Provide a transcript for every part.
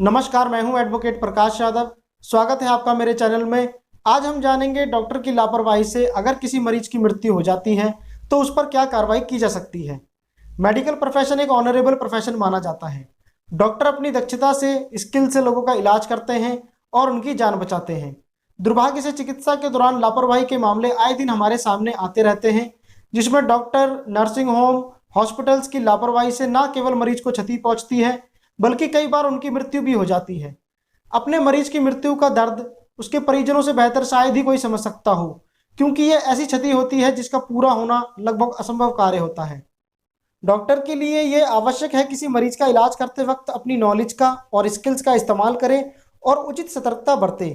नमस्कार, मैं हूं एडवोकेट प्रकाश यादव। स्वागत है आपका मेरे चैनल में। आज हम जानेंगे डॉक्टर की लापरवाही से अगर किसी मरीज की मृत्यु हो जाती है तो उस पर क्या कार्रवाई की जा सकती है। मेडिकल प्रोफेशन एक ऑनरेबल प्रोफेशन माना जाता है। डॉक्टर अपनी दक्षता से, स्किल से लोगों का इलाज करते हैं और उनकी जान बचाते हैं। दुर्भाग्य से चिकित्सा के दौरान लापरवाही के मामले आए दिन हमारे सामने आते रहते हैं, जिसमें डॉक्टर, नर्सिंग होम, हॉस्पिटल्स की लापरवाही से न केवल मरीज को क्षति पहुंचती है बल्कि कई बार उनकी मृत्यु भी हो जाती है। अपने मरीज की मृत्यु का दर्द उसके परिजनों से बेहतर शायद ही कोई समझ सकता हो, क्योंकि यह ऐसी क्षति होती है जिसका पूरा होना लगभग असंभव कार्य होता है। डॉक्टर के लिए यह आवश्यक है किसी मरीज का इलाज करते वक्त अपनी नॉलेज का और स्किल्स का इस्तेमाल करें और उचित सतर्कता बरते।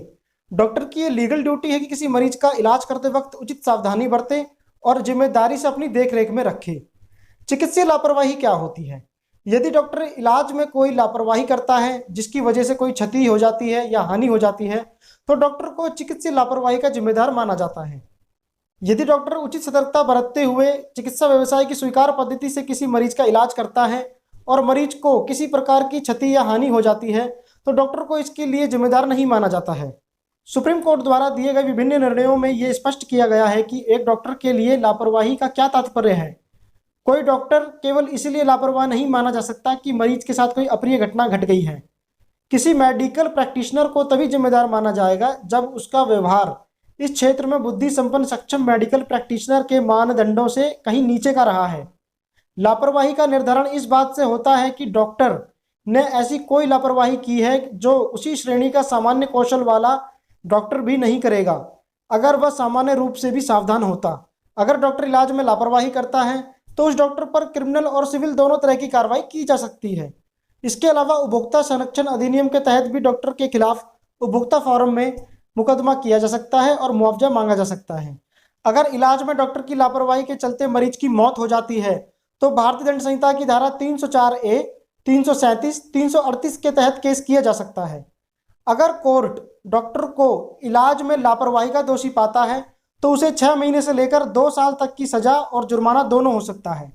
डॉक्टर की यह लीगल ड्यूटी है कि किसी मरीज का इलाज करते वक्त उचित सावधानी बरते और जिम्मेदारी से अपनी देखरेख में रखे। चिकित्सीय लापरवाही क्या होती है? यदि डॉक्टर इलाज में कोई लापरवाही करता है जिसकी वजह से कोई क्षति हो जाती है या हानि हो जाती है तो डॉक्टर को चिकित्सीय लापरवाही का जिम्मेदार माना जाता है। यदि डॉक्टर उचित सतर्कता बरतते हुए चिकित्सा व्यवसाय की स्वीकार पद्धति से किसी मरीज का इलाज करता है और मरीज को किसी प्रकार की क्षति या हानि हो जाती है तो डॉक्टर को इसके लिए जिम्मेदार नहीं माना जाता है। सुप्रीम कोर्ट द्वारा दिए गए विभिन्न निर्णयों में यह स्पष्ट किया गया है कि एक डॉक्टर के लिए लापरवाही का क्या तात्पर्य है। कोई डॉक्टर केवल इसलिए लापरवाह नहीं माना जा सकता कि मरीज के साथ कोई अप्रिय घटना घट गई है। किसी मेडिकल प्रैक्टिशनर को तभी जिम्मेदार माना जाएगा जब उसका व्यवहार इस क्षेत्र में बुद्धि संपन्न सक्षम मेडिकल प्रैक्टिशनर के मानदंडों से कहीं नीचे का रहा है। लापरवाही का निर्धारण इस बात से होता है कि डॉक्टर ने ऐसी कोई लापरवाही की है जो उसी श्रेणी का सामान्य कौशल वाला डॉक्टर भी नहीं करेगा अगर वह सामान्य रूप से भी सावधान होता। अगर डॉक्टर इलाज में लापरवाही करता है तो उस डॉक्टर पर क्रिमिनल और सिविल दोनों तरह की कार्रवाई की जा सकती है। इसके अलावा उपभोक्ता संरक्षण अधिनियम के तहत भी डॉक्टर के खिलाफ उपभोक्ता फोरम में मुकदमा किया जा सकता है और मुआवजा मांगा जा सकता है। अगर इलाज में डॉक्टर की लापरवाही के चलते मरीज की मौत हो जाती है तो भारतीय दंड संहिता की धारा 304A, 337, 338 के तहत केस किया जा सकता है। अगर कोर्ट डॉक्टर को इलाज में लापरवाही का दोषी पाता है तो उसे 6 महीने से लेकर 2 साल तक की सजा और जुर्माना दोनों हो सकता है।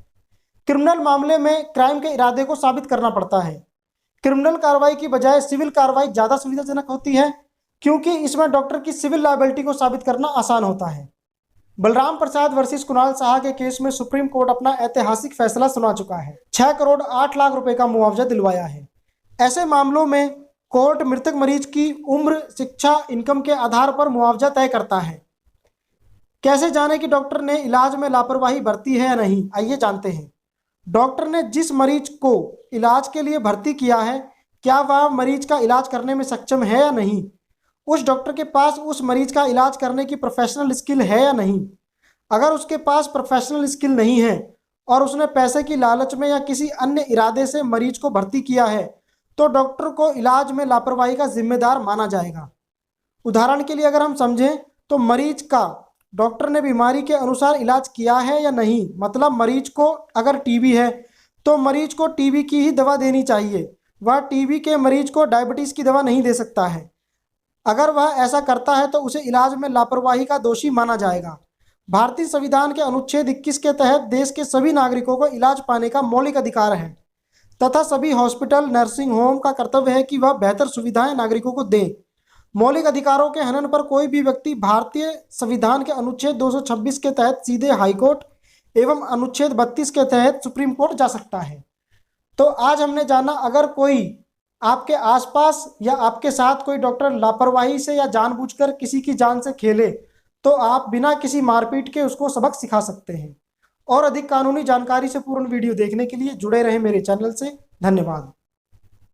क्रिमिनल मामले में क्राइम के इरादे को साबित करना पड़ता है। क्रिमिनल कार्रवाई की बजाय सिविल कार्रवाई ज़्यादा सुविधाजनक होती है क्योंकि इसमें डॉक्टर की सिविल लायबिलिटी को साबित करना आसान होता है। बलराम प्रसाद वर्सेस कुणाल साहा के केस में सुप्रीम कोर्ट अपना ऐतिहासिक फैसला सुना चुका है। 6 करोड़ 8 लाख रुपए का मुआवजा दिलवाया है। ऐसे मामलों में कोर्ट मृतक मरीज की उम्र, शिक्षा, इनकम के आधार पर मुआवजा तय करता है। कैसे जाने कि डॉक्टर ने इलाज में लापरवाही बरती है या नहीं, आइए जानते हैं। डॉक्टर ने जिस मरीज को इलाज के लिए भर्ती किया है क्या वह मरीज का इलाज करने में सक्षम है या नहीं। उस डॉक्टर के पास उस मरीज का इलाज करने की प्रोफेशनल स्किल है या नहीं। अगर उसके पास प्रोफेशनल स्किल नहीं है और उसने पैसे की लालच में या किसी अन्य इरादे से मरीज को भर्ती किया है तो डॉक्टर को इलाज में लापरवाही का जिम्मेदार माना जाएगा। उदाहरण के लिए अगर हम समझें तो मरीज का डॉक्टर ने बीमारी के अनुसार इलाज किया है या नहीं। मतलब मरीज को अगर टीबी है तो मरीज को टीबी की ही दवा देनी चाहिए। वह टीबी के मरीज को डायबिटीज़ की दवा नहीं दे सकता है। अगर वह ऐसा करता है तो उसे इलाज में लापरवाही का दोषी माना जाएगा। भारतीय संविधान के अनुच्छेद 21 के तहत देश के सभी नागरिकों को इलाज पाने का मौलिक अधिकार है तथा सभी हॉस्पिटल, नर्सिंग होम का कर्तव्य है कि वह बेहतर सुविधाएं नागरिकों को दें। मौलिक अधिकारों के हनन पर कोई भी व्यक्ति भारतीय संविधान के अनुच्छेद 226 के तहत सीधे हाईकोर्ट एवं अनुच्छेद 32 के तहत सुप्रीम कोर्ट जा सकता है। तो आज हमने जाना, अगर कोई आपके आसपास या आपके साथ कोई डॉक्टर लापरवाही से या जानबूझकर किसी की जान से खेले तो आप बिना किसी मारपीट के उसको सबक सिखा सकते हैं। और अधिक कानूनी जानकारी से पूर्ण वीडियो देखने के लिए जुड़े रहें मेरे चैनल से। धन्यवाद।